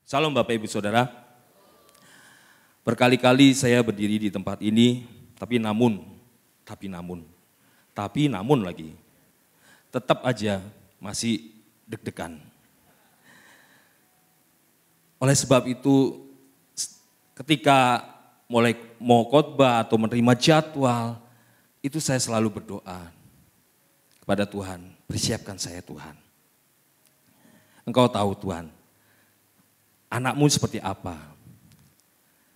Salam Bapak Ibu Saudara. Berkali-kali saya berdiri di tempat ini, tapi namun lagi, tetap aja masih deg-degan. Oleh sebab itu, ketika mulai mau khotbah atau menerima jadwal, itu saya selalu berdoa kepada Tuhan, persiapkan saya Tuhan. Engkau tahu Tuhan, anakmu seperti apa.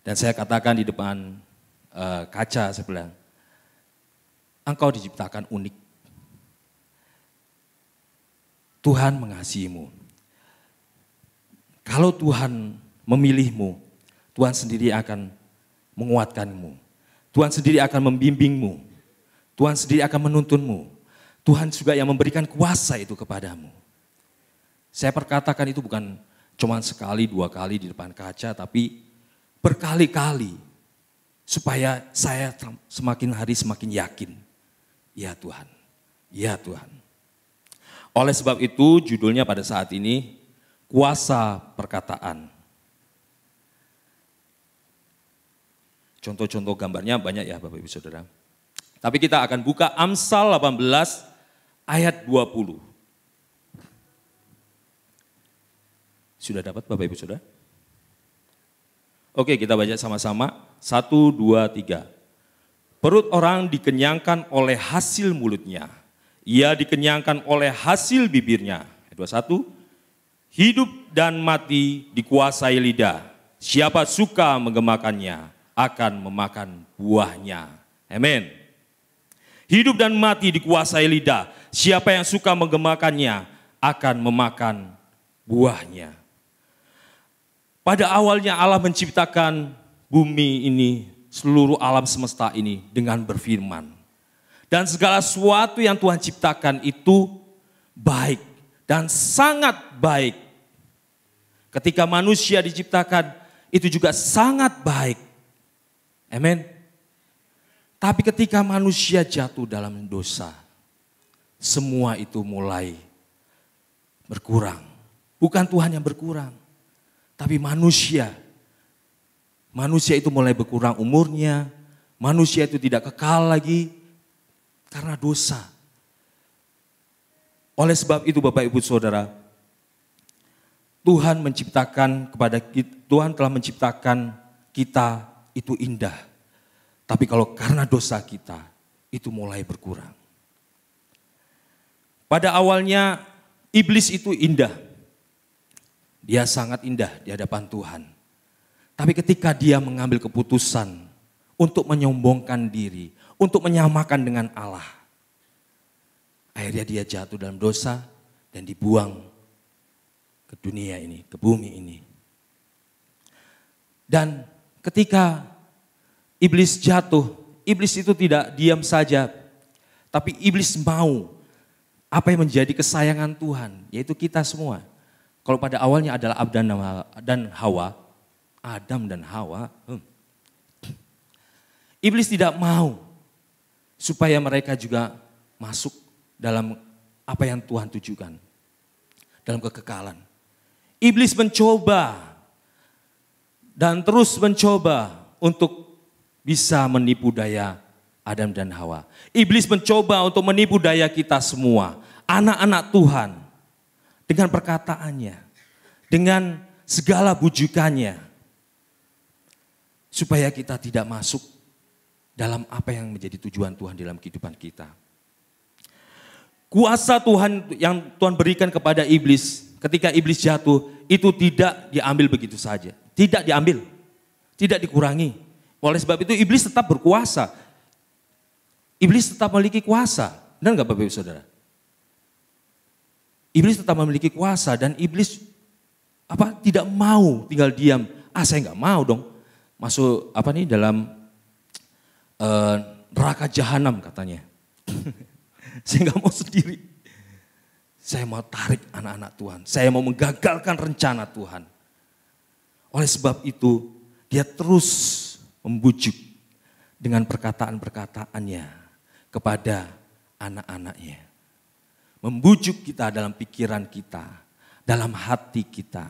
Dan saya katakan di depan kaca, saya bilang, engkau diciptakan unik. Tuhan mengasihimu. Kalau Tuhan memilihmu, Tuhan sendiri akan menguatkanmu. Tuhan sendiri akan membimbingmu. Tuhan sendiri akan menuntunmu. Tuhan juga yang memberikan kuasa itu kepadamu. Saya perkatakan itu bukan cuma sekali, dua kali di depan kaca, tapi berkali-kali. Supaya saya semakin hari semakin yakin. Ya Tuhan, ya Tuhan. Oleh sebab itu judulnya pada saat ini, kuasa perkataan. Contoh-contoh gambarnya banyak ya Bapak Ibu Saudara. Tapi kita akan buka Amsal 18 ayat 20. Sudah dapat Bapak Ibu Saudara? Oke, kita baca sama-sama. 1, 2, 3. Perut orang dikenyangkan oleh hasil mulutnya. Ia dikenyangkan oleh hasil bibirnya. Ayat 21. Hidup dan mati dikuasai lidah. Siapa suka menggemakannya akan memakan buahnya. Amin. Hidup dan mati dikuasai lidah. Siapa yang suka menggemakannya akan memakan buahnya. Pada awalnya Allah menciptakan bumi ini, seluruh alam semesta ini dengan berfirman. Dan segala sesuatu yang Tuhan ciptakan itu baik dan sangat baik. Ketika manusia diciptakan itu juga sangat baik. Amin. Tapi ketika manusia jatuh dalam dosa, semua itu mulai berkurang. Bukan Tuhan yang berkurang. Tapi manusia itu mulai berkurang umurnya, manusia itu tidak kekal lagi karena dosa. Oleh sebab itu Bapak Ibu Saudara, Tuhan telah menciptakan kita itu indah. Tapi kalau karena dosa kita itu mulai berkurang. Pada awalnya iblis itu indah. Dia sangat indah di hadapan Tuhan. Tapi ketika dia mengambil keputusan untuk menyombongkan diri, untuk menyamakan dengan Allah, akhirnya dia jatuh dalam dosa dan dibuang ke dunia ini, ke bumi ini. Dan ketika iblis jatuh, iblis itu tidak diam saja, tapi iblis mau apa yang menjadi kesayangan Tuhan, yaitu kita semua. Kalau pada awalnya adalah Adam dan Hawa, iblis tidak mau supaya mereka juga masuk dalam apa yang Tuhan tujukan, dalam kekekalan. Iblis mencoba dan terus mencoba untuk bisa menipu daya Adam dan Hawa. Iblis mencoba untuk menipu daya kita semua, anak-anak Tuhan, dengan perkataannya, dengan segala bujukannya, supaya kita tidak masuk dalam apa yang menjadi tujuan Tuhan dalam kehidupan kita. Kuasa Tuhan yang Tuhan berikan kepada iblis, ketika iblis jatuh, itu tidak diambil begitu saja. Tidak diambil, tidak dikurangi. Oleh sebab itu iblis tetap berkuasa. Iblis tetap memiliki kuasa. Benar enggak Bapak Ibu Saudara? Iblis tetap memiliki kuasa dan iblis tidak mau tinggal diam. Saya enggak mau dong masuk dalam neraka jahanam katanya. Saya enggak mau sendiri. Saya mau tarik anak-anak Tuhan. Saya mau menggagalkan rencana Tuhan. Oleh sebab itu dia terus membujuk dengan perkataan-perkataannya kepada anak-anaknya. Membujuk kita dalam pikiran kita, dalam hati kita.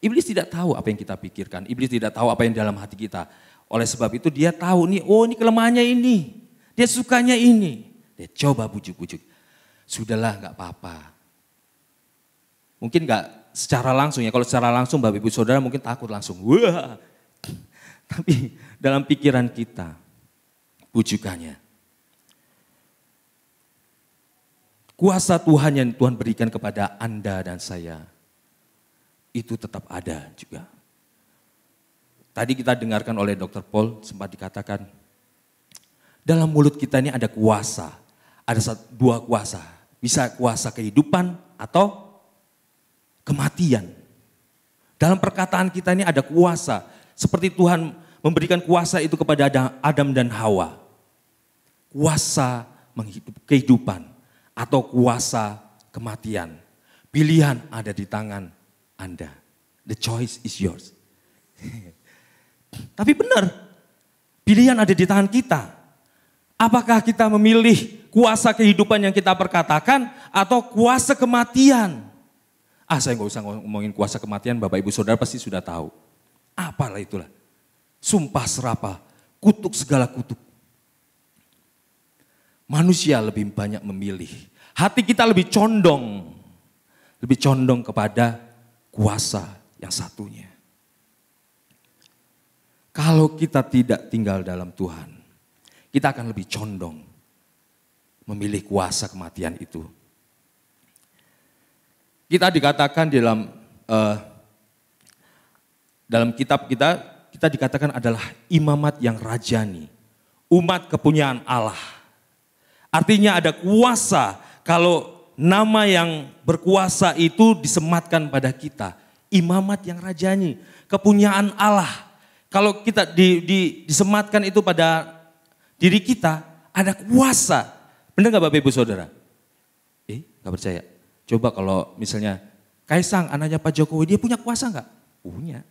Iblis tidak tahu apa yang kita pikirkan, iblis tidak tahu apa yang dalam hati kita. Oleh sebab itu dia tahu nih, oh ini kelemahannya ini, dia sukanya ini. Dia coba bujuk-bujuk, sudahlah gak apa-apa. Mungkin gak secara langsung ya, kalau secara langsung Bapak Ibu Saudara mungkin takut langsung, wah. Tapi dalam pikiran kita, bujukannya. Kuasa Tuhan yang Tuhan berikan kepada Anda dan saya, itu tetap ada juga. Tadi kita dengarkan oleh Dr. Paul sempat dikatakan, dalam mulut kita ini ada kuasa, ada dua kuasa. Bisa kuasa kehidupan atau kematian. Dalam perkataan kita ini ada kuasa, seperti Tuhan memberikan kuasa itu kepada Adam dan Hawa. Kuasa kehidupan atau kuasa kematian. Pilihan ada di tangan Anda. The choice is yours. Tapi benar, pilihan ada di tangan kita. Apakah kita memilih kuasa kehidupan yang kita perkatakan atau kuasa kematian? Saya nggak usah ngomongin kuasa kematian, Bapak Ibu Saudara pasti sudah tahu. Apalah itulah. Sumpah serapah, kutuk segala kutuk. Manusia lebih banyak memilih. Hati kita lebih condong kepada kuasa yang satunya. Kalau kita tidak tinggal dalam Tuhan, kita akan lebih condong memilih kuasa kematian itu. Kita dikatakan dalam kitab kita dikatakan adalah imamat yang rajani, umat kepunyaan Allah. Artinya ada kuasa, kalau nama yang berkuasa itu disematkan pada kita. Imamat yang rajani, kepunyaan Allah. Kalau kita disematkan itu pada diri kita, ada kuasa. Benar gak Bapak Ibu Saudara? Gak percaya? Coba kalau misalnya Kaisang anaknya Pak Jokowi, dia punya kuasa gak? Punya.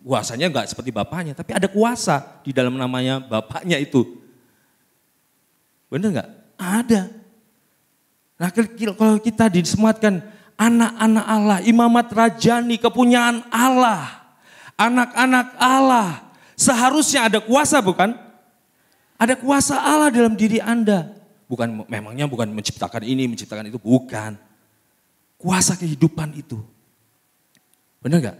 Kuasanya gak seperti bapaknya, tapi ada kuasa di dalam namanya bapaknya itu. Benar gak? Ada. Nah kalau kita disematkan anak-anak Allah, imamat rajani, kepunyaan Allah, anak-anak Allah, seharusnya ada kuasa bukan? Ada kuasa Allah dalam diri Anda. Memangnya bukan menciptakan ini, menciptakan itu, bukan. Kuasa kehidupan itu. Benar gak?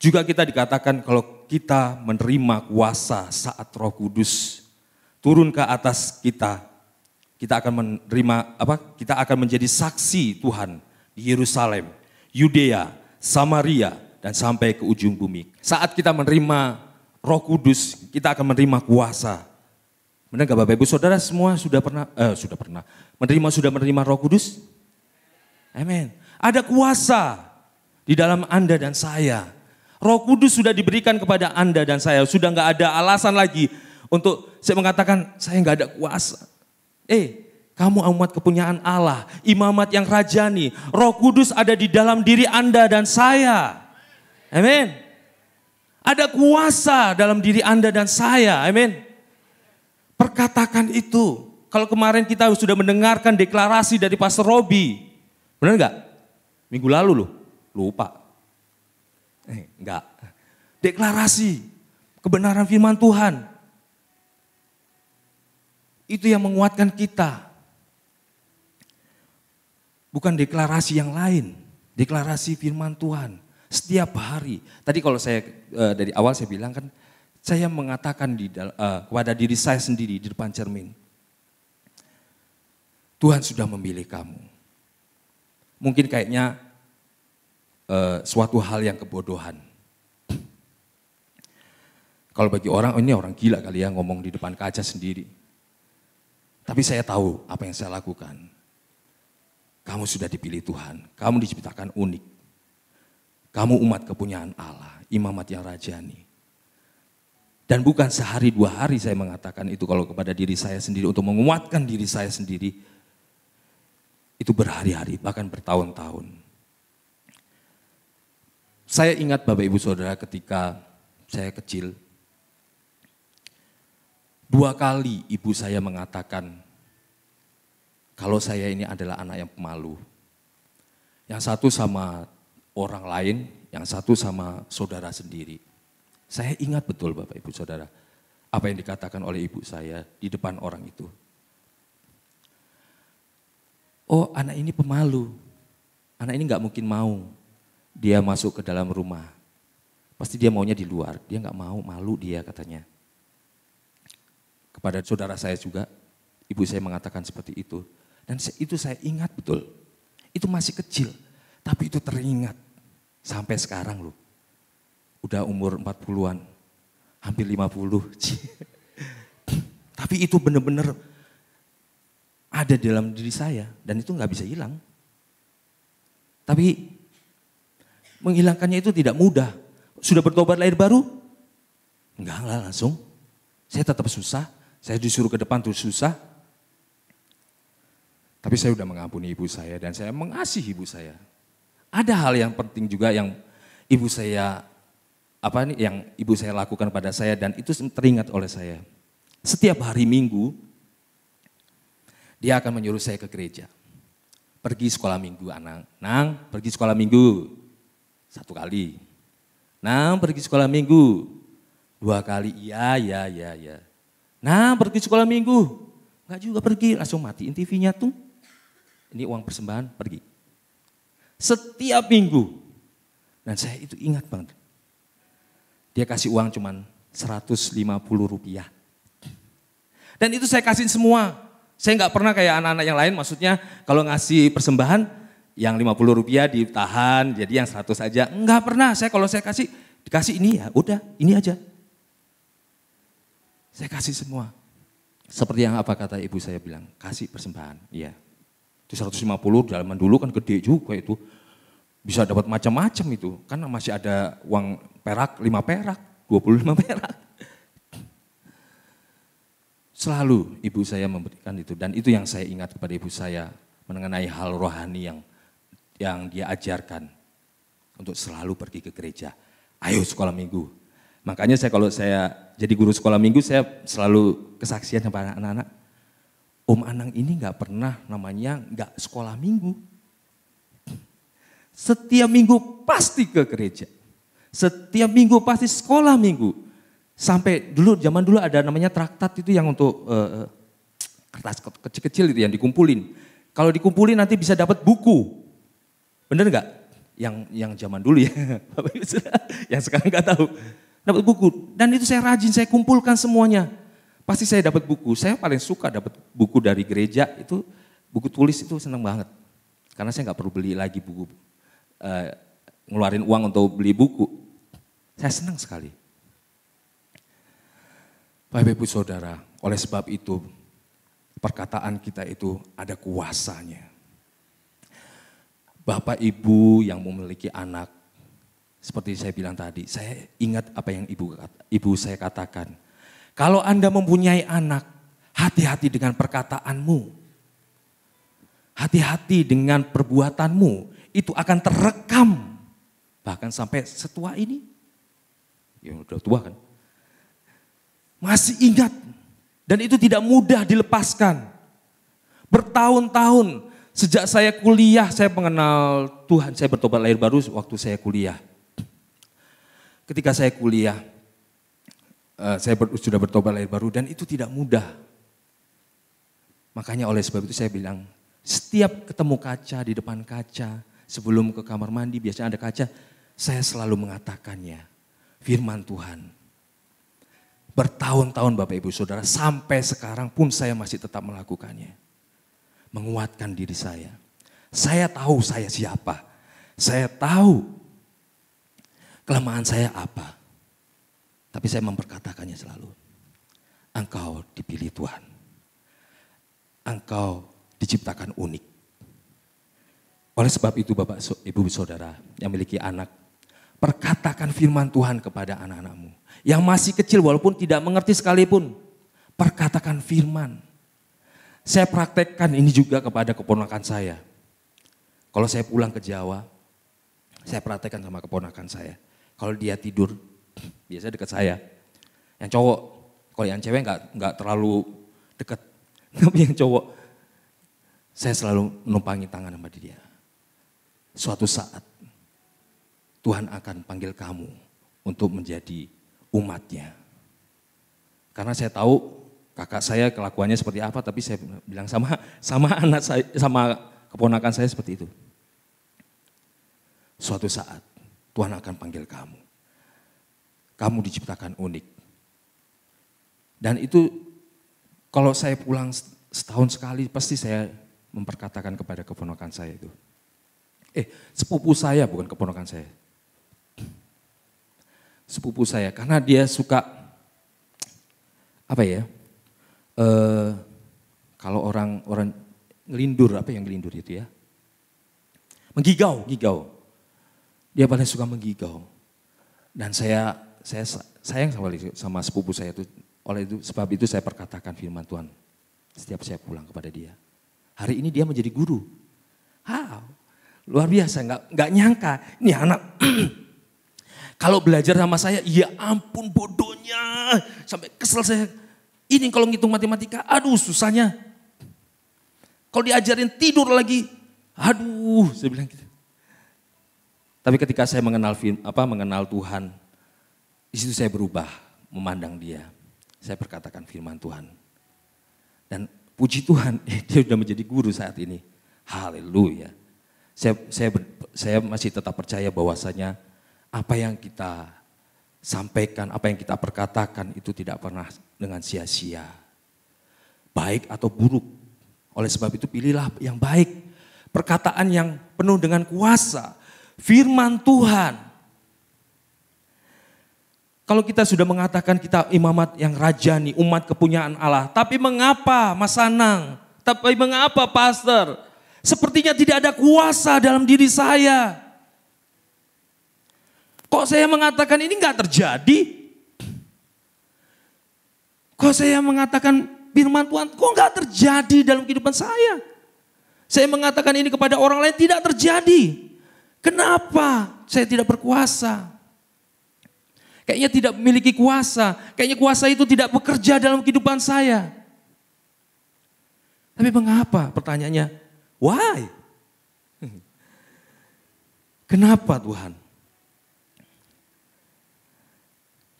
Juga kita dikatakan kalau kita menerima kuasa saat Roh Kudus turun ke atas kita, kita akan menerima Kita akan menjadi saksi Tuhan di Yerusalem, Yudea, Samaria, dan sampai ke ujung bumi. Saat kita menerima Roh Kudus, kita akan menerima kuasa. Benar gak Bapak Ibu Saudara semua sudah menerima Roh Kudus? Amin. Ada kuasa di dalam Anda dan saya. Roh Kudus sudah diberikan kepada Anda dan saya. Sudah gak ada alasan lagi untuk saya mengatakan saya gak ada kuasa. Kamu umat kepunyaan Allah, imamat yang rajani. Roh Kudus ada di dalam diri Anda dan saya. Amin. Ada kuasa dalam diri Anda dan saya. Amin. Perkatakan itu. Kalau kemarin kita sudah mendengarkan deklarasi dari Pastor Robi. Benar gak? Minggu lalu loh. Lupa. Enggak. Deklarasi kebenaran firman Tuhan. Itu yang menguatkan kita. Bukan deklarasi yang lain. Deklarasi firman Tuhan. Setiap hari. Tadi kalau saya dari awal saya bilang kan. Saya mengatakan kepada diri saya sendiri di depan cermin. Tuhan sudah memilih kamu. Mungkin kayaknya suatu hal yang kebodohan. Kalau bagi orang, ini orang gila kali ya ngomong di depan kaca sendiri. Tapi saya tahu apa yang saya lakukan. Kamu sudah dipilih Tuhan, kamu diciptakan unik. Kamu umat kepunyaan Allah, imamat yang rajani. Dan bukan sehari dua hari saya mengatakan itu kalau kepada diri saya sendiri untuk menguatkan diri saya sendiri. Itu berhari-hari, bahkan bertahun-tahun. Saya ingat Bapak Ibu Saudara ketika saya kecil, 2 kali ibu saya mengatakan, kalau saya ini adalah anak yang pemalu. Yang satu sama orang lain, yang satu sama saudara sendiri. Saya ingat betul Bapak Ibu Saudara, apa yang dikatakan oleh ibu saya di depan orang itu. Oh, anak ini pemalu. Anak ini nggak mungkin mau dia masuk ke dalam rumah. Pasti dia maunya di luar. Dia nggak mau, malu dia katanya. Kepada saudara saya juga, ibu saya mengatakan seperti itu. Dan itu saya ingat betul. Itu masih kecil, tapi itu teringat sampai sekarang loh. Udah umur 40-an, hampir 50. Tapi itu benar-benar ada dalam diri saya dan itu nggak bisa hilang. Tapi menghilangkannya itu tidak mudah. Sudah bertobat lahir baru? Enggak lah langsung. Saya tetap susah, saya disuruh ke depan terus susah. Tapi saya sudah mengampuni ibu saya dan saya mengasihi ibu saya. Ada hal yang penting juga yang ibu saya lakukan pada saya dan itu teringat oleh saya. Setiap hari Minggu dia akan menyuruh saya ke gereja. Pergi sekolah minggu anak. Nang, pergi sekolah minggu. 1 kali. Nang, pergi sekolah minggu. 2 kali. Iya. Nang, pergi sekolah minggu. Enggak juga pergi, langsung matiin TV-nya tuh. Ini uang persembahan, pergi. Setiap minggu. Dan saya itu ingat banget. Dia kasih uang cuman Rp150. Dan itu saya kasih semua. Saya nggak pernah kayak anak-anak yang lain, maksudnya kalau ngasih persembahan yang Rp50 ditahan, jadi yang 100 aja. Enggak pernah, kalau saya dikasih ini ya udah, ini aja. Saya kasih semua. Seperti yang apa kata ibu saya bilang, kasih persembahan. Iya. Itu 150 zaman dulu kan gede juga itu. Bisa dapat macam-macam itu. Karena masih ada uang perak, 5 perak, 25 perak. Selalu ibu saya memberikan itu dan itu yang saya ingat kepada ibu saya mengenai hal rohani yang dia ajarkan untuk selalu pergi ke gereja. Ayo sekolah minggu. Makanya kalau saya jadi guru sekolah minggu saya selalu kesaksian sama anak-anak. Om Anang ini nggak pernah namanya nggak sekolah minggu. Setiap minggu pasti ke gereja. Setiap minggu pasti sekolah minggu. Sampai zaman dulu ada namanya traktat itu yang untuk kertas kecil-kecil itu yang dikumpulin. Kalau dikumpulin nanti bisa dapat buku. Bener nggak? Yang zaman dulu ya, yang sekarang nggak tahu. Dapat buku dan itu saya rajin, saya kumpulkan semuanya. Pasti saya dapat buku. Saya paling suka dapat buku dari gereja itu, buku tulis itu senang banget. Karena saya nggak perlu beli lagi buku, ngeluarin uang untuk beli buku. Saya senang sekali. Bapak Ibu Saudara, oleh sebab itu perkataan kita itu ada kuasanya. Bapak Ibu yang memiliki anak, seperti saya bilang tadi, saya ingat apa yang ibu saya katakan. Kalau Anda mempunyai anak, hati-hati dengan perkataanmu. Hati-hati dengan perbuatanmu, itu akan terekam. Bahkan sampai setua ini, ya udah tua kan. Masih ingat dan itu tidak mudah dilepaskan. Bertahun-tahun sejak saya kuliah saya mengenal Tuhan, saya bertobat lahir baru waktu saya kuliah. Ketika saya kuliah, sudah bertobat lahir baru dan itu tidak mudah. Makanya oleh sebab itu saya bilang, setiap ketemu kaca di depan kaca, sebelum ke kamar mandi biasanya ada kaca, saya selalu mengatakannya, firman Tuhan. Bertahun-tahun Bapak Ibu Saudara, sampai sekarang pun saya masih tetap melakukannya. Menguatkan diri saya. Saya tahu saya siapa. Saya tahu kelemahan saya apa. Tapi saya memperkatakannya selalu. Engkau dipilih Tuhan. Engkau diciptakan unik. Oleh sebab itu Bapak Ibu Saudara yang memiliki anak, perkatakan firman Tuhan kepada anak-anakmu. Yang masih kecil walaupun tidak mengerti sekalipun, perkatakan firman. Saya praktekkan ini juga kepada keponakan saya. Kalau saya pulang ke Jawa, saya praktekkan sama keponakan saya. Kalau dia tidur, biasanya dekat saya. Yang cowok, kalau yang cewek nggak terlalu dekat. Tapi yang cowok, saya selalu menumpangi tangan sama dia. Suatu saat Tuhan akan panggil kamu untuk menjadi umatnya. Karena saya tahu kakak saya kelakuannya seperti apa, tapi saya bilang sama anak saya, sama keponakan saya seperti itu. Suatu saat Tuhan akan panggil kamu. Kamu diciptakan unik. Dan itu kalau saya pulang setahun sekali pasti saya memperkatakan kepada keponakan saya itu. Sepupu saya bukan keponakan saya. Sepupu saya karena dia suka kalau orang ngelindur, apa yang ngelindur itu ya? Menggigau. Dia paling suka menggigau. Dan saya sayang sama sepupu saya itu. Oleh itu, sebab itu saya perkatakan firman Tuhan setiap saya pulang kepada dia. Hari ini dia menjadi guru. Luar biasa, nggak nyangka. Ini anak kalau belajar sama saya, ya ampun bodohnya. Sampai kesel saya. Ini kalau ngitung matematika, aduh susahnya. Kalau diajarin tidur lagi, aduh saya bilang gitu. Tapi ketika saya mengenal Tuhan, di situ saya berubah memandang dia. Saya perkatakan firman Tuhan. Dan puji Tuhan, dia sudah menjadi guru saat ini. Haleluya. Saya masih tetap percaya bahwasanya apa yang kita sampaikan, apa yang kita perkatakan itu tidak pernah dengan sia-sia. Baik atau buruk. Oleh sebab itu pilihlah yang baik. Perkataan yang penuh dengan kuasa. Firman Tuhan. Kalau kita sudah mengatakan kita imamat yang rajani, umat kepunyaan Allah. Tapi mengapa Mas Anang? Tapi mengapa pastor? Sepertinya tidak ada kuasa dalam diri saya. Kok saya mengatakan ini enggak terjadi? Kok saya mengatakan firman Tuhan kok enggak terjadi dalam kehidupan saya? Saya mengatakan ini kepada orang lain tidak terjadi. Kenapa saya tidak berkuasa? Kayaknya tidak memiliki kuasa. Kayaknya kuasa itu tidak bekerja dalam kehidupan saya. Tapi mengapa? Pertanyaannya, why? Kenapa Tuhan?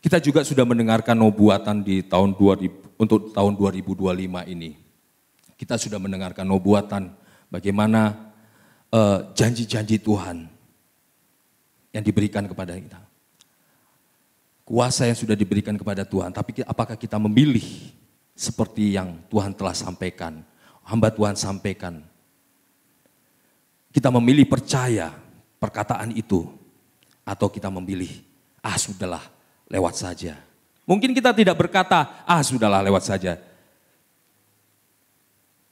Kita juga sudah mendengarkan nubuatan di tahun 2000, untuk tahun 2025 ini. Kita sudah mendengarkan nubuatan bagaimana janji-janji Tuhan yang diberikan kepada kita. Kuasa yang sudah diberikan kepada Tuhan, tapi apakah kita memilih seperti yang Tuhan telah sampaikan, hamba Tuhan sampaikan. Kita memilih percaya perkataan itu, atau kita memilih, sudahlah lewat saja. Mungkin kita tidak berkata, sudahlah lewat saja.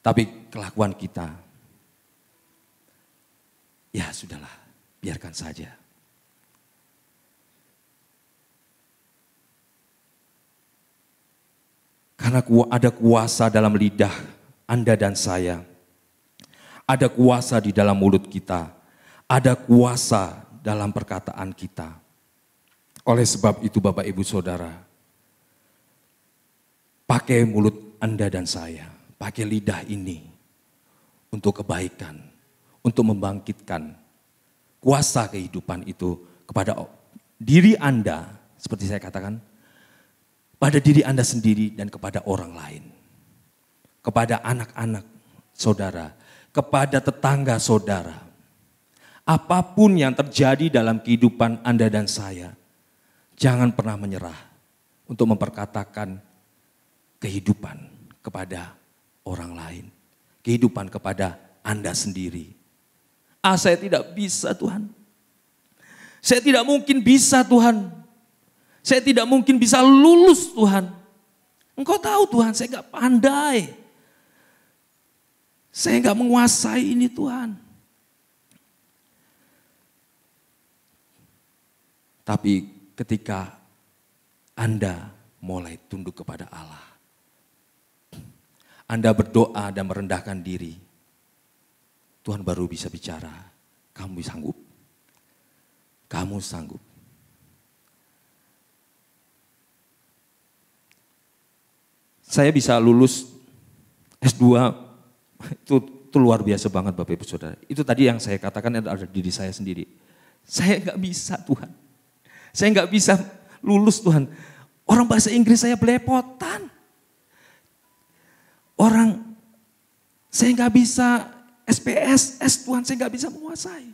Tapi kelakuan kita, ya sudahlah, biarkan saja. Karena ada kuasa dalam lidah Anda dan saya. Ada kuasa di dalam mulut kita. Ada kuasa dalam perkataan kita. Oleh sebab itu Bapak Ibu Saudara, pakai mulut Anda dan saya, pakai lidah ini untuk kebaikan, untuk membangkitkan kuasa kehidupan itu kepada diri Anda, seperti saya katakan, pada diri Anda sendiri dan kepada orang lain. Kepada anak-anak saudara, kepada tetangga saudara. Apapun yang terjadi dalam kehidupan Anda dan saya, jangan pernah menyerah untuk memperkatakan kehidupan kepada orang lain. Kehidupan kepada Anda sendiri. Saya tidak bisa Tuhan. Saya tidak mungkin bisa Tuhan. Saya tidak mungkin bisa lulus Tuhan. Engkau tahu Tuhan, saya gak pandai. Saya gak menguasai ini Tuhan. Tapi ketika Anda mulai tunduk kepada Allah. Anda berdoa dan merendahkan diri. Tuhan baru bisa bicara, kamu sanggup. Kamu sanggup. Saya bisa lulus S2 itu Itu luar biasa banget Bapak Ibu Saudara. Itu tadi yang saya katakan ada diri saya sendiri. Saya nggak bisa Tuhan. Saya nggak bisa lulus Tuhan. Orang bahasa Inggris saya belepotan. Saya nggak bisa SPSS Tuhan, saya nggak bisa menguasai.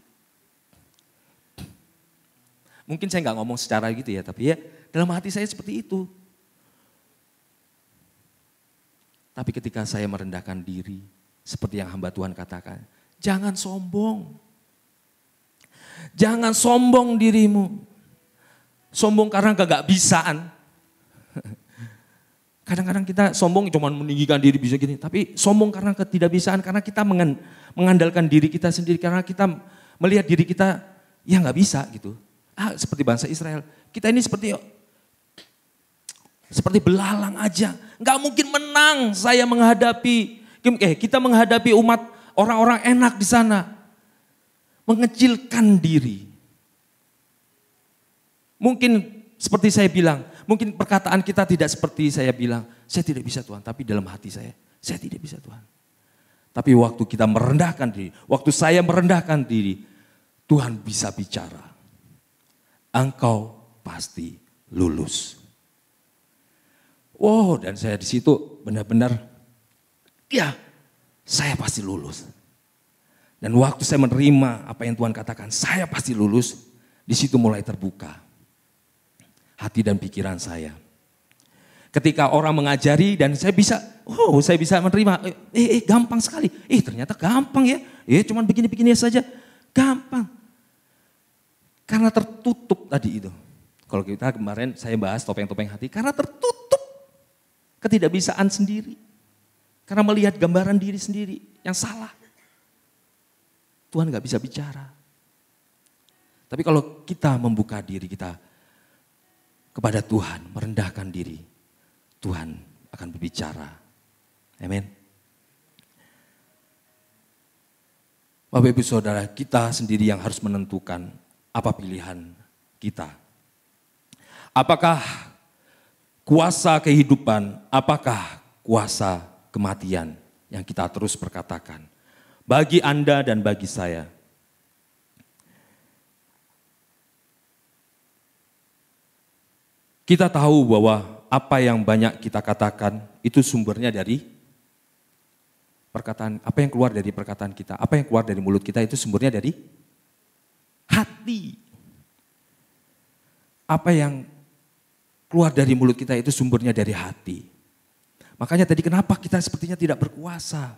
Mungkin saya nggak ngomong secara gitu ya, tapi ya dalam hati saya seperti itu. Tapi ketika saya merendahkan diri, seperti yang hamba Tuhan katakan, jangan sombong. Jangan sombong dirimu. Sombong karena gak bisaan. Kadang-kadang kita sombong cuma meninggikan diri bisa gini. Tapi sombong karena ketidakbisaan, karena kita mengandalkan diri kita sendiri. Karena kita melihat diri kita, ya gak bisa gitu. Seperti bangsa Israel. Kita ini seperti belalang aja. Gak mungkin menang saya kita menghadapi umat orang-orang enak di sana. Mengecilkan diri. Mungkin seperti saya bilang, mungkin perkataan kita tidak seperti saya bilang, saya tidak bisa Tuhan, tapi dalam hati saya tidak bisa Tuhan. Tapi waktu kita merendahkan diri, waktu saya merendahkan diri, Tuhan bisa bicara. Engkau pasti lulus. Wow, dan saya di situ benar-benar, ya saya pasti lulus. Dan waktu saya menerima apa yang Tuhan katakan, saya pasti lulus, di situ mulai terbuka hati dan pikiran saya. Ketika orang mengajari dan saya bisa menerima, gampang sekali. Ternyata gampang ya. Cuman begini-begini saja, gampang. Karena tertutup tadi itu. Kalau kita kemarin saya bahas topeng-topeng hati, karena tertutup ketidakbisaan sendiri. Karena melihat gambaran diri sendiri yang salah. Tuhan gak bisa bicara. Tapi kalau kita membuka diri kita kepada Tuhan, merendahkan diri, Tuhan akan berbicara. Amin. Bapak Ibu Saudara, kita sendiri yang harus menentukan apa pilihan kita. Apakah kuasa kehidupan, apakah kuasa kematian yang kita terus perkatakan. Bagi Anda dan bagi saya. Kita tahu bahwa apa yang banyak kita katakan itu sumbernya dari perkataan, apa yang keluar dari perkataan kita, apa yang keluar dari mulut kita itu sumbernya dari hati. Apa yang keluar dari mulut kita itu sumbernya dari hati. Makanya tadi kenapa kita sepertinya tidak berkuasa.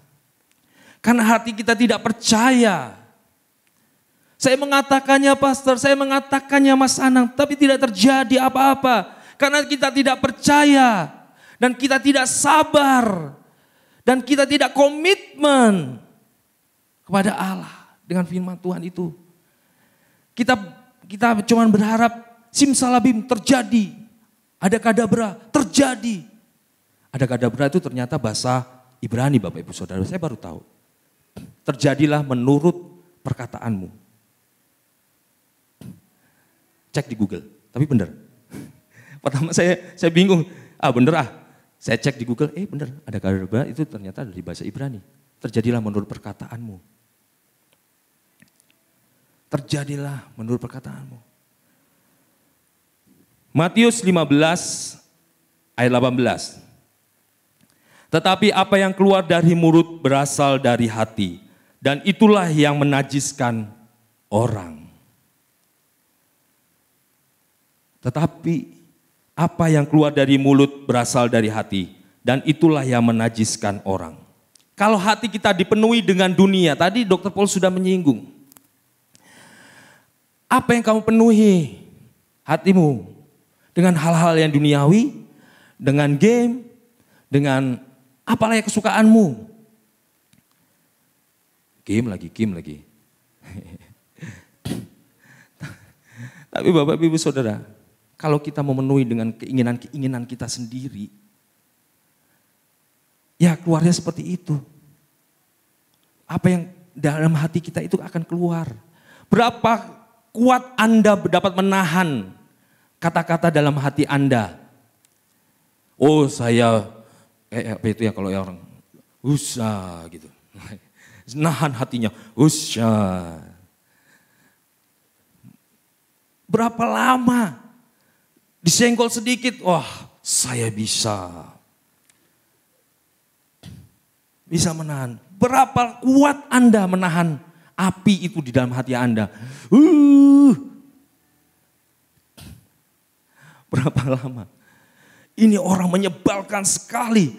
Karena hati kita tidak percaya. Saya mengatakannya pastor, saya mengatakannya Mas Anang, tapi tidak terjadi apa-apa. Karena kita tidak percaya dan kita tidak sabar dan kita tidak komitmen kepada Allah dengan firman Tuhan itu. Kita cuma berharap simsalabim terjadi, ada kadabra terjadi. Ada kadabra itu ternyata bahasa Ibrani Bapak Ibu Saudara, saya baru tahu. Terjadilah menurut perkataanmu. Cek di Google, tapi benar. Pertama saya bingung, bener. Saya cek di Google, bener, ada kadabra itu ternyata dari bahasa Ibrani. Terjadilah menurut perkataanmu. Terjadilah menurut perkataanmu. Matius 15 ayat 18. Tetapi apa yang keluar dari mulut berasal dari hati, dan itulah yang menajiskan orang. Tetapi apa yang keluar dari mulut berasal dari hati, dan itulah yang menajiskan orang. Kalau hati kita dipenuhi dengan dunia, tadi Dr. Paul sudah menyinggung. Apa yang kamu penuhi hatimu? Dengan hal-hal yang duniawi, dengan game, dengan apalagi kesukaanmu. Game lagi. Tapi Bapak Ibu Saudara, kalau kita memenuhi dengan keinginan-keinginan kita sendiri, ya keluarnya seperti itu. Apa yang dalam hati kita itu akan keluar. Berapa kuat Anda dapat menahan kata-kata dalam hati Anda. Saya, apa itu ya kalau orang, usah gitu. nahan hatinya. Usya. Berapa lama? Disenggol sedikit, wah saya bisa. Bisa menahan. Berapa kuat Anda menahan api itu di dalam hati Anda? Berapa lama? Ini orang menyebalkan sekali.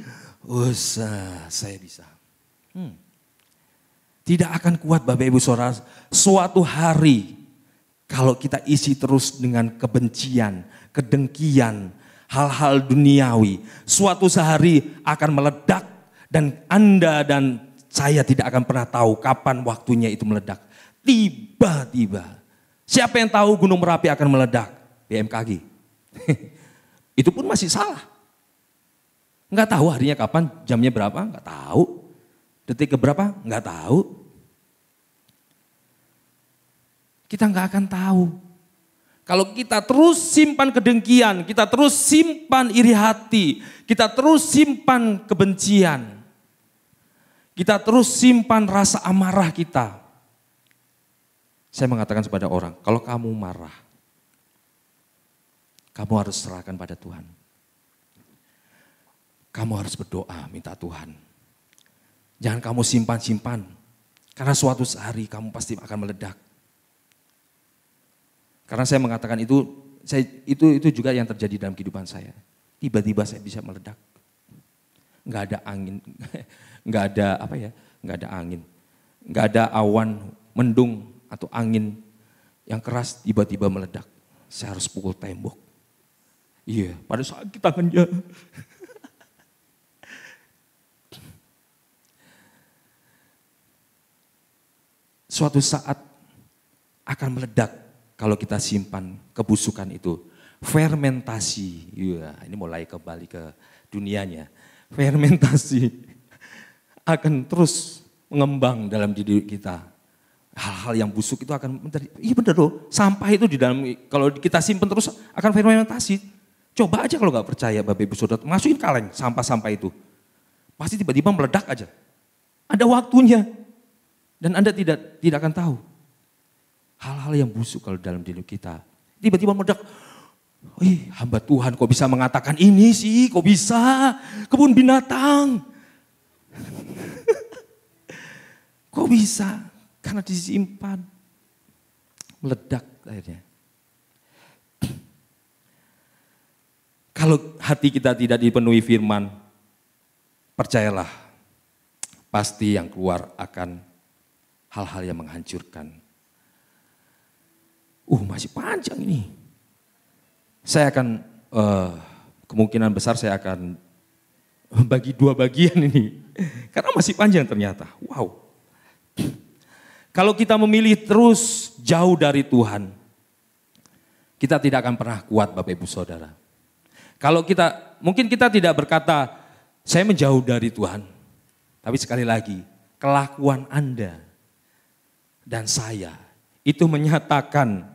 Saya bisa. Tidak akan kuat Bapak Ibu Saudara. Suatu hari kalau kita isi terus dengan kebencian, kedengkian, hal-hal duniawi. Suatu hari akan meledak dan Anda dan saya tidak akan pernah tahu kapan waktunya itu meledak. Tiba-tiba. Siapa yang tahu Gunung Merapi akan meledak? BMKG. Itu pun masih salah. Enggak tahu harinya kapan, jamnya berapa, enggak tahu. Detik keberapa, enggak tahu. Kita enggak akan tahu. Kalau kita terus simpan kedengkian, kita terus simpan iri hati, kita terus simpan kebencian, kita terus simpan rasa amarah kita. Saya mengatakan kepada orang, kalau kamu marah, kamu harus serahkan pada Tuhan. Kamu harus berdoa, minta Tuhan. Jangan kamu simpan-simpan, karena suatu hari kamu pasti akan meledak. Karena saya mengatakan itu juga yang terjadi dalam kehidupan saya. Tiba-tiba saya bisa meledak. Enggak ada angin, enggak ada angin. Enggak ada awan mendung atau angin yang keras tiba-tiba meledak. Saya harus pukul tembok. Iya, pada sakit tangannya. Suatu saat akan meledak kalau kita simpan kebusukan itu. Fermentasi, ya, ini mulai kembali ke dunianya. Fermentasi akan terus mengembang dalam diri kita. Hal-hal yang busuk itu akan menjadi, iya benar loh, sampah itu di dalam, kalau kita simpan terus akan fermentasi. Coba aja kalau nggak percaya Bapak Ibu Saudara, masukin kaleng sampah-sampah itu. Pasti tiba-tiba meledak aja. Ada waktunya. Dan Anda tidak akan tahu. Hal-hal yang busuk kalau dalam diri kita. Tiba-tiba meledak. Hamba Tuhan kok bisa mengatakan ini sih, kok bisa? Kebun binatang. Kok bisa? Karena disimpan. Meledak akhirnya. Kalau hati kita tidak dipenuhi firman, percayalah, pasti yang keluar akan hal-hal yang menghancurkan. Masih panjang ini. Saya akan, kemungkinan besar saya akan bagi 2 bagian ini. Karena masih panjang ternyata, wow. Kalau kita memilih terus jauh dari Tuhan, kita tidak akan pernah kuat Bapak Ibu Saudara. Kalau mungkin kita tidak berkata, saya menjauh dari Tuhan. Tapi sekali lagi, kelakuan Anda dan saya itu menyatakan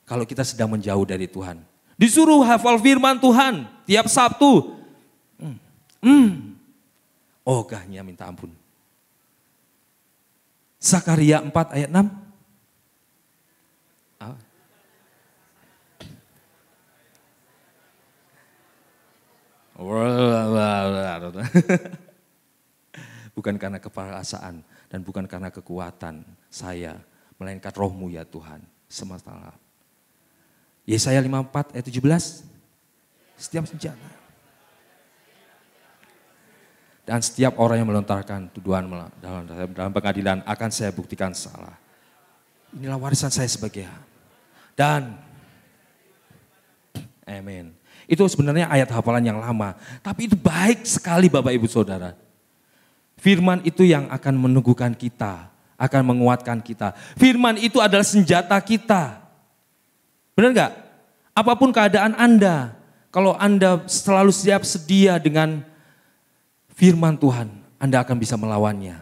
kalau kita sedang menjauh dari Tuhan. Disuruh hafal firman Tuhan tiap Sabtu. Ogahnya minta ampun. Zakaria 4 ayat 6. Bukan karena keperkasaan dan bukan karena kekuatan saya, melainkan rohmu ya Tuhan semesta. Yesaya 54 ayat 17. Setiap senjata dan setiap orang yang melontarkan tuduhan dalam pengadilan akan saya buktikan salah. Inilah warisan saya sebagai dan amin. Itu sebenarnya ayat hafalan yang lama, tapi itu baik sekali Bapak Ibu Saudara. Firman itu yang akan meneguhkan kita, akan menguatkan kita. Firman itu adalah senjata kita. Benar enggak? Apapun keadaan Anda, kalau Anda selalu siap sedia dengan firman Tuhan, Anda akan bisa melawannya.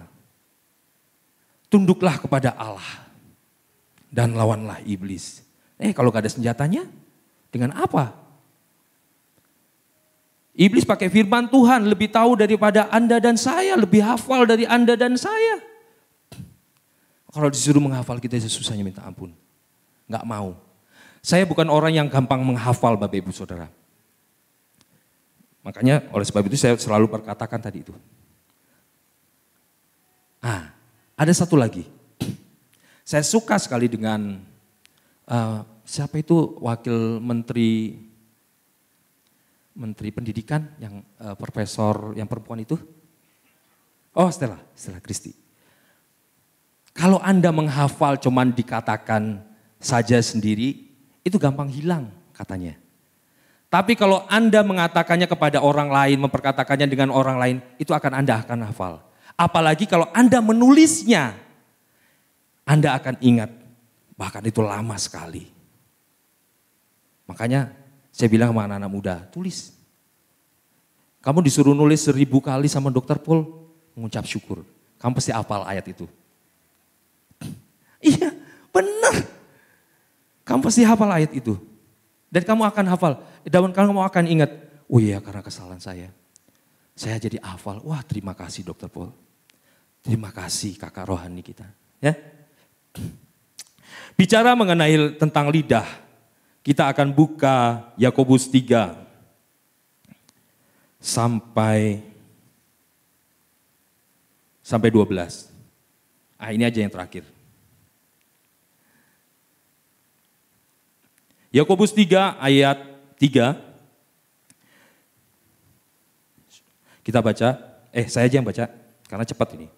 Tunduklah kepada Allah dan lawanlah iblis. Kalau gak ada senjatanya, dengan apa? Iblis pakai firman Tuhan, lebih tahu daripada Anda dan saya, lebih hafal dari Anda dan saya. Kalau disuruh menghafal kita susahnya minta ampun. Nggak mau. Saya bukan orang yang gampang menghafal Bapak Ibu Saudara. Makanya oleh sebab itu saya selalu perkatakan tadi itu. Ada satu lagi. Saya suka sekali dengan siapa itu wakil menteri pendidikan yang profesor yang perempuan itu? Oh, Stella Christy. Kalau Anda menghafal cuman dikatakan saja sendiri, itu gampang hilang katanya. Tapi kalau Anda mengatakannya kepada orang lain, memperkatakannya dengan orang lain, itu Anda akan hafal. Apalagi kalau Anda menulisnya, Anda akan ingat, bahkan itu lama sekali. Makanya saya bilang sama anak-anak muda, tulis. Kamu disuruh nulis 1000 kali sama Dr. Paul, mengucap syukur. Kamu pasti hafal ayat itu. Iya, benar. Kamu pasti hafal ayat itu. Dan kamu akan hafal. Dan kamu akan ingat, oh iya karena kesalahan saya jadi hafal. Wah, terima kasih Dr. Paul. Terima kasih kakak rohani kita. Ya. Bicara mengenai tentang lidah, kita akan buka Yakobus 3 sampai 12. Ini aja yang terakhir. Yakobus 3 ayat 3. Kita baca, saya aja yang baca karena cepat ini.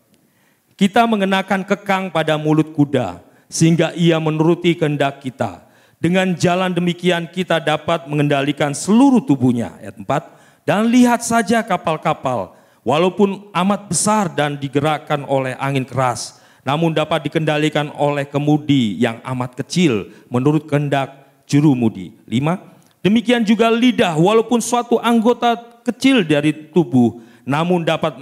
Kita mengenakan kekang pada mulut kuda sehingga ia menuruti kehendak kita. Dengan jalan demikian kita dapat mengendalikan seluruh tubuhnya. Ayat 4. Dan lihat saja kapal-kapal walaupun amat besar dan digerakkan oleh angin keras, namun dapat dikendalikan oleh kemudi yang amat kecil menurut kehendak jurumudi. 5. Demikian juga lidah walaupun suatu anggota kecil dari tubuh namun dapat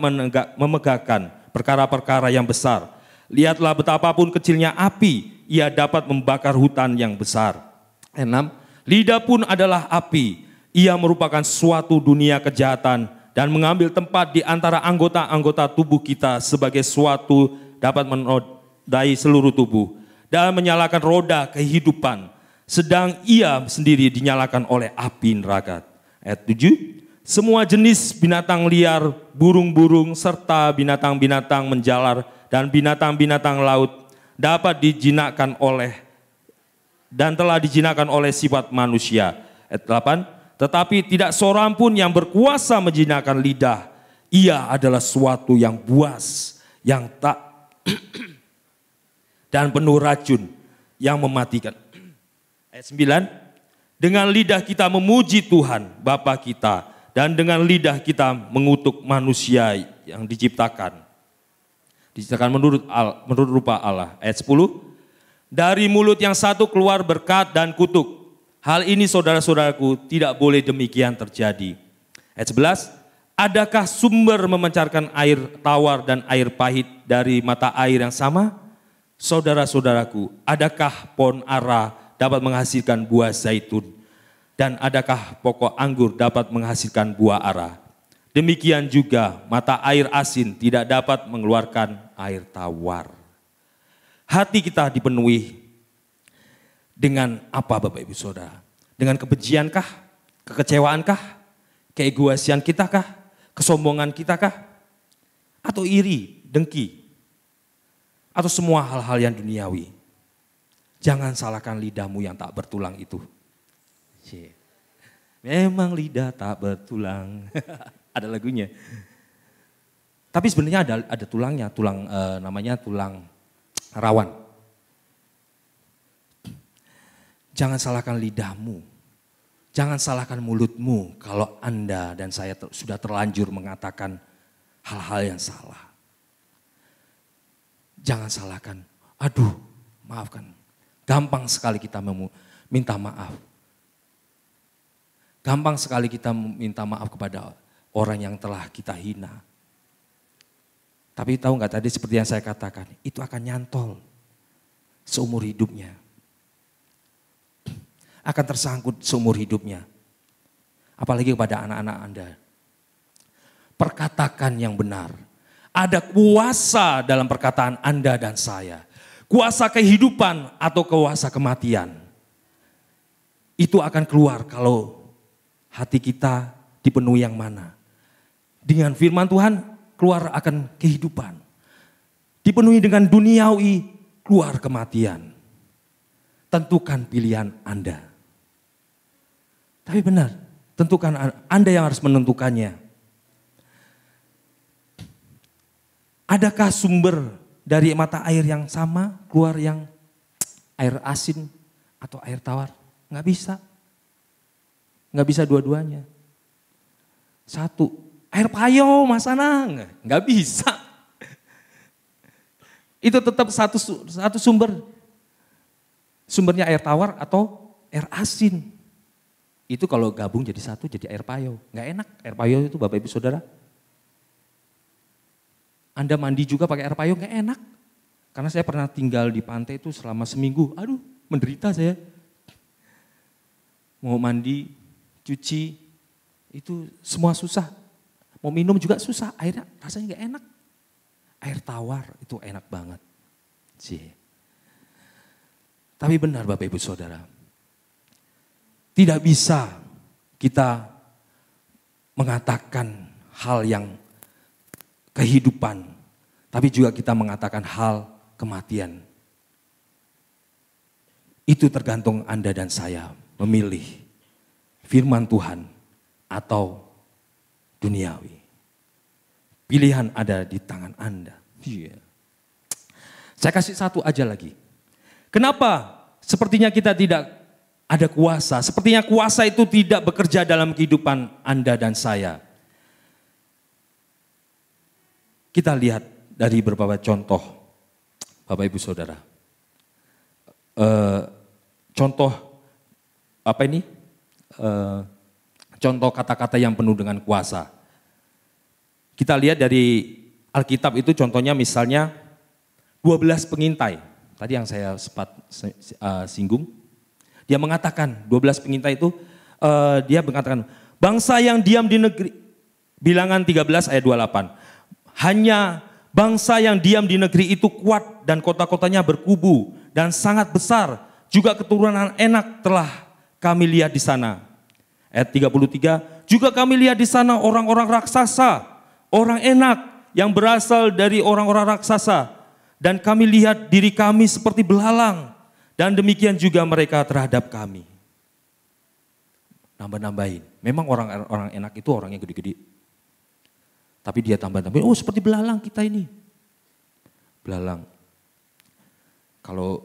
memegahkan perkara-perkara yang besar. Lihatlah betapapun kecilnya api, ia dapat membakar hutan yang besar. 6. Lidah pun adalah api, ia merupakan suatu dunia kejahatan dan mengambil tempat di antara anggota-anggota tubuh kita sebagai suatu dapat menodai seluruh tubuh dan menyalakan roda kehidupan. Sedang ia sendiri dinyalakan oleh api neraka. Ayat 7. Semua jenis binatang liar, burung-burung, serta binatang-binatang menjalar dan binatang-binatang laut dapat dijinakkan oleh dan telah dijinakkan oleh sifat manusia. Ayat 8. Tetapi tidak seorang pun yang berkuasa menjinakkan lidah. Ia adalah suatu yang buas, yang tak dan penuh racun yang mematikan. Ayat 9, dengan lidah kita memuji Tuhan Bapa kita dan dengan lidah kita mengutuk manusia yang diciptakan menurut rupa Allah. Ayat 10, dari mulut yang satu keluar berkat dan kutuk. Hal ini saudara-saudaraku tidak boleh demikian terjadi. Ayat 11, adakah sumber memancarkan air tawar dan air pahit dari mata air yang sama? Saudara-saudaraku, adakah pohon ara dapat menghasilkan buah zaitun, dan adakah pokok anggur dapat menghasilkan buah ara? Demikian juga mata air asin tidak dapat mengeluarkan air tawar. Hati kita dipenuhi dengan apa Bapak Ibu Saudara? Dengan kebenciankah? Kekecewaankah? Keegoisian kita kah? Kesombongan kita kah? Atau iri, dengki? Atau semua hal-hal yang duniawi? Jangan salahkan lidahmu yang tak bertulang itu. Memang lidah tak bertulang. Ada lagunya. Tapi sebenarnya ada tulangnya, namanya tulang rawan. Jangan salahkan lidahmu. Jangan salahkan mulutmu kalau Anda dan saya sudah terlanjur mengatakan hal-hal yang salah. Jangan salahkan, maafkan. Gampang sekali kita minta maaf. Gampang sekali kita minta maaf kepada orang yang telah kita hina. Tapi tahu nggak tadi seperti yang saya katakan, itu akan nyantol seumur hidupnya. Akan tersangkut seumur hidupnya. Apalagi kepada anak-anak Anda. Perkatakan yang benar. Ada kuasa dalam perkataan Anda dan saya. kuasa kehidupan atau kuasa kematian. Itu akan keluar kalau hati kita dipenuhi yang mana. Dengan firman Tuhan keluar akan kehidupan. Dipenuhi dengan duniawi, keluar kematian. Tentukan pilihan Anda. Tapi benar, tentukan Anda yang harus menentukannya. Adakah sumber dari mata air yang sama, keluar yang air asin atau air tawar? Nggak bisa. Nggak bisa dua-duanya. Satu, air payo Mas Anang, nggak bisa. Itu tetap satu sumber. Sumbernya air tawar atau air asin. Itu kalau gabung jadi satu jadi air payo. Nggak enak air payo itu Bapak Ibu Saudara. Anda mandi juga pakai air payo nggak enak. Karena saya pernah tinggal di pantai itu selama seminggu. Aduh menderita saya. Mau mandi, cuci, itu semua susah. Mau minum juga susah, airnya rasanya nggak enak. Air tawar itu enak banget. Tapi benar Bapak Ibu Saudara, tidak bisa kita mengatakan hal yang kehidupan, tapi juga kita mengatakan hal kematian. Itu tergantung Anda dan saya memilih firman Tuhan atau duniawi. Pilihan ada di tangan Anda. Saya kasih satu aja lagi. Kenapa sepertinya kita tidak ada kuasa? Sepertinya kuasa itu tidak bekerja dalam kehidupan Anda dan saya. Kita lihat dari beberapa contoh, Bapak Ibu Saudara. Contoh apa ini? Contoh kata-kata yang penuh dengan kuasa. Kita lihat dari Alkitab itu contohnya misalnya 12 pengintai. Tadi yang saya sempat singgung. Dia mengatakan 12 pengintai itu dia mengatakan bangsa yang diam di negeri. Bilangan 13 ayat 28. Hanya bangsa yang diam di negeri itu kuat dan kota-kotanya berkubu dan sangat besar. Juga keturunan enak telah kami lihat di sana. Ayat 33, juga kami lihat di sana orang-orang raksasa, orang enak yang berasal dari orang-orang raksasa. Dan kami lihat diri kami seperti belalang. Dan demikian juga mereka terhadap kami. Nambah-nambahin. Memang orang-orang enak itu orang yang gede-gede. Tapi dia tambah-tambahin, oh seperti belalang kita ini. Belalang. Kalau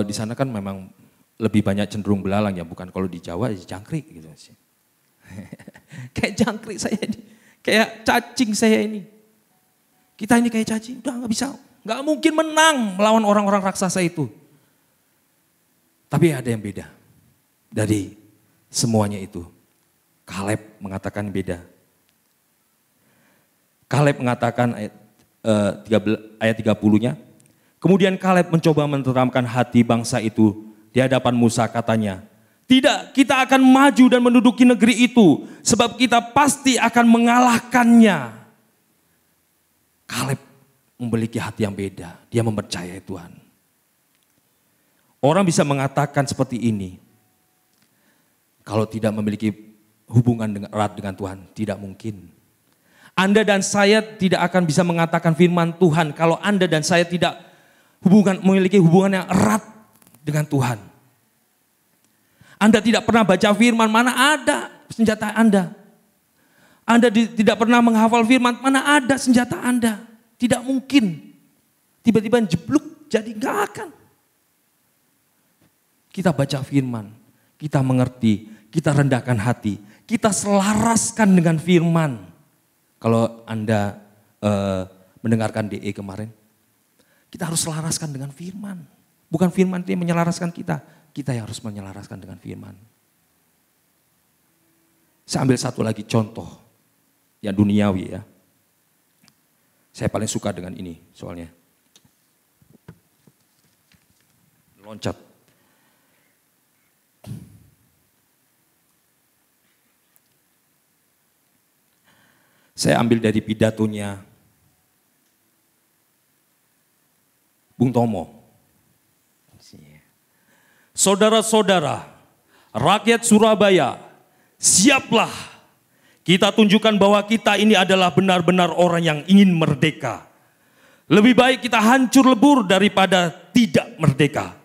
di sana kan memang lebih banyak cenderung belalang ya, bukan kalau di Jawa ya jangkrik gitu sih. Kayak jangkrik saya ini, kayak cacing saya ini. Kita ini kayak cacing, udah nggak bisa, nggak mungkin menang melawan orang-orang raksasa itu. Tapi ada yang beda dari semuanya itu. Kaleb mengatakan beda. Kaleb mengatakan ayat 30-nya, kemudian Kaleb mencoba menenteramkan hati bangsa itu di hadapan Musa, katanya, tidak, kita akan maju dan menduduki negeri itu sebab kita pasti akan mengalahkannya. Kaleb memiliki hati yang beda, dia mempercayai Tuhan. Orang bisa mengatakan seperti ini, kalau tidak memiliki hubungan erat dengan Tuhan, tidak mungkin. Anda dan saya tidak akan bisa mengatakan firman Tuhan kalau Anda dan saya tidak memiliki hubungan yang erat dengan Tuhan. Anda tidak pernah baca firman, mana ada senjata Anda. Anda tidak pernah menghafal firman, mana ada senjata Anda. Tidak mungkin. Tiba-tiba jeblok, jadi nggak akan. Kita baca firman, kita mengerti, kita rendahkan hati, kita selaraskan dengan firman. Kalau Anda mendengarkan DE kemarin, kita harus selaraskan dengan firman. Bukan firman itu yang menyelaraskan kita yang harus menyelaraskan dengan firman. Saya ambil satu lagi contoh yang duniawi ya. Saya paling suka dengan ini soalnya. Loncat. Saya ambil dari pidatonya Bung Tomo. Saudara-saudara, rakyat Surabaya, siaplah. Kita tunjukkan bahwa kita ini adalah benar-benar orang yang ingin merdeka. Lebih baik kita hancur lebur daripada tidak merdeka.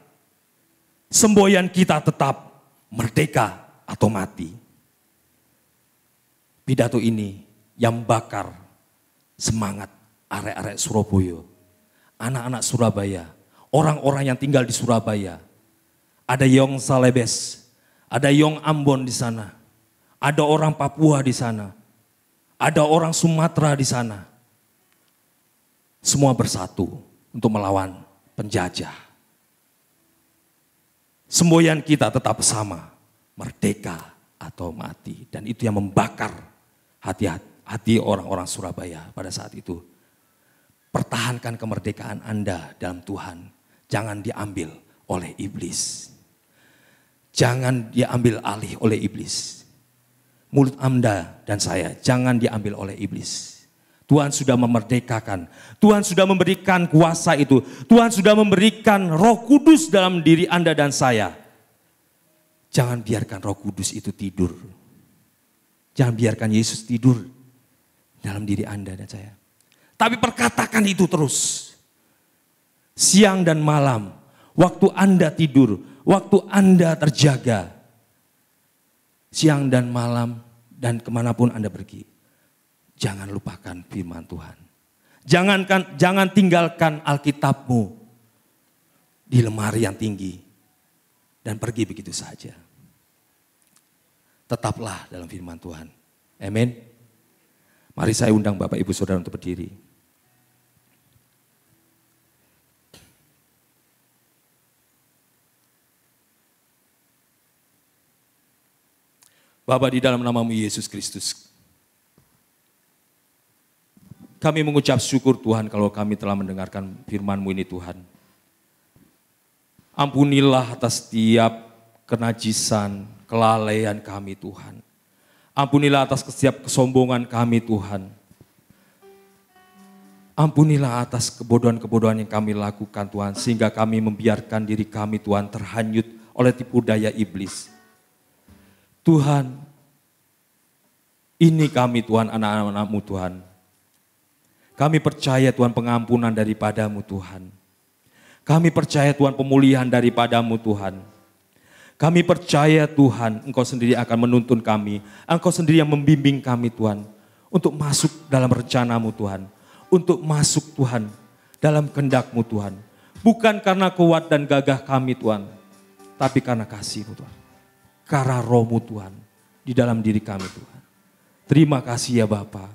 Semboyan kita tetap merdeka atau mati. Pidato ini yang bakar semangat arek-arek Surabaya, anak-anak Surabaya, orang-orang yang tinggal di Surabaya. Ada Yong Salebes, ada Yong Ambon di sana, ada orang Papua di sana, ada orang Sumatera di sana. Semua bersatu untuk melawan penjajah. Semboyan kita tetap sama, merdeka atau mati. Dan itu yang membakar hati orang-orang Surabaya pada saat itu. Pertahankan kemerdekaan Anda dalam Tuhan. Jangan diambil oleh iblis. Jangan diambil alih oleh iblis. Mulut Anda dan saya jangan diambil oleh iblis. Tuhan sudah memerdekakan. Tuhan sudah memberikan kuasa itu. Tuhan sudah memberikan Roh Kudus dalam diri Anda dan saya. Jangan biarkan Roh Kudus itu tidur. Jangan biarkan Yesus tidur dalam diri Anda dan saya. Tapi perkatakan itu terus. Siang dan malam, waktu Anda tidur, waktu Anda terjaga. Siang dan malam dan kemanapun Anda pergi. Jangan lupakan firman Tuhan. Jangan tinggalkan Alkitabmu di lemari yang tinggi dan pergi begitu saja. Tetaplah dalam firman Tuhan. Amin. Mari saya undang Bapak Ibu Saudara untuk berdiri. Bapa, di dalam nama-Mu Yesus Kristus, kami mengucap syukur Tuhan kalau kami telah mendengarkan firman-Mu ini Tuhan. Ampunilah atas setiap kenajisan, kelalaian kami Tuhan. Ampunilah atas setiap kesombongan kami Tuhan. Ampunilah atas kebodohan-kebodohan yang kami lakukan Tuhan. Sehingga kami membiarkan diri kami Tuhan terhanyut oleh tipu daya iblis. Tuhan, ini kami Tuhan, anak-anak-Mu Tuhan. Kami percaya Tuhan pengampunan daripada-Mu Tuhan. Kami percaya Tuhan pemulihan daripada-Mu Tuhan. Kami percaya Tuhan Engkau sendiri akan menuntun kami. Engkau sendiri yang membimbing kami Tuhan. Untuk masuk dalam rencana-Mu Tuhan. Untuk masuk Tuhan dalam kehendak-Mu Tuhan. Bukan karena kuat dan gagah kami Tuhan. Tapi karena kasih-Mu Tuhan. Karena Roh-Mu Tuhan di dalam diri kami Tuhan. Terima kasih ya Bapa.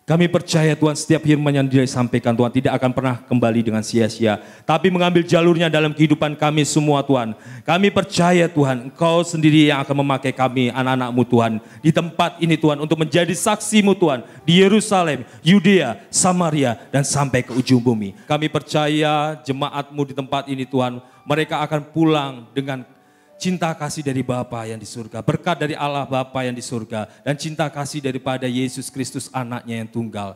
Kami percaya Tuhan setiap firman yang disampaikan Tuhan tidak akan pernah kembali dengan sia-sia. Tapi mengambil jalurnya dalam kehidupan kami semua Tuhan. Kami percaya Tuhan Engkau sendiri yang akan memakai kami anak-anak-Mu Tuhan. Di tempat ini Tuhan untuk menjadi saksi-Mu Tuhan. Di Yerusalem, Yudea, Samaria dan sampai ke ujung bumi. Kami percaya jemaat-Mu di tempat ini Tuhan. Mereka akan pulang dengan cinta kasih dari Bapa yang di surga, berkat dari Allah Bapa yang di surga, dan cinta kasih daripada Yesus Kristus anaknya yang tunggal.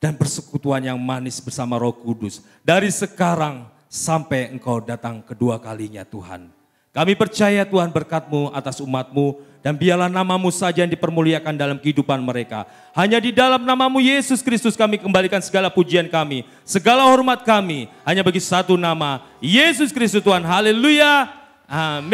Dan persekutuan yang manis bersama Roh Kudus. Dari sekarang sampai Engkau datang kedua kalinya Tuhan. Kami percaya Tuhan berkat-Mu atas umat-Mu, dan biarlah nama-Mu saja yang dipermuliakan dalam kehidupan mereka. Hanya di dalam nama-Mu Yesus Kristus kami kembalikan segala pujian kami, segala hormat kami, hanya bagi satu nama, Yesus Kristus Tuhan. Haleluya. Amin.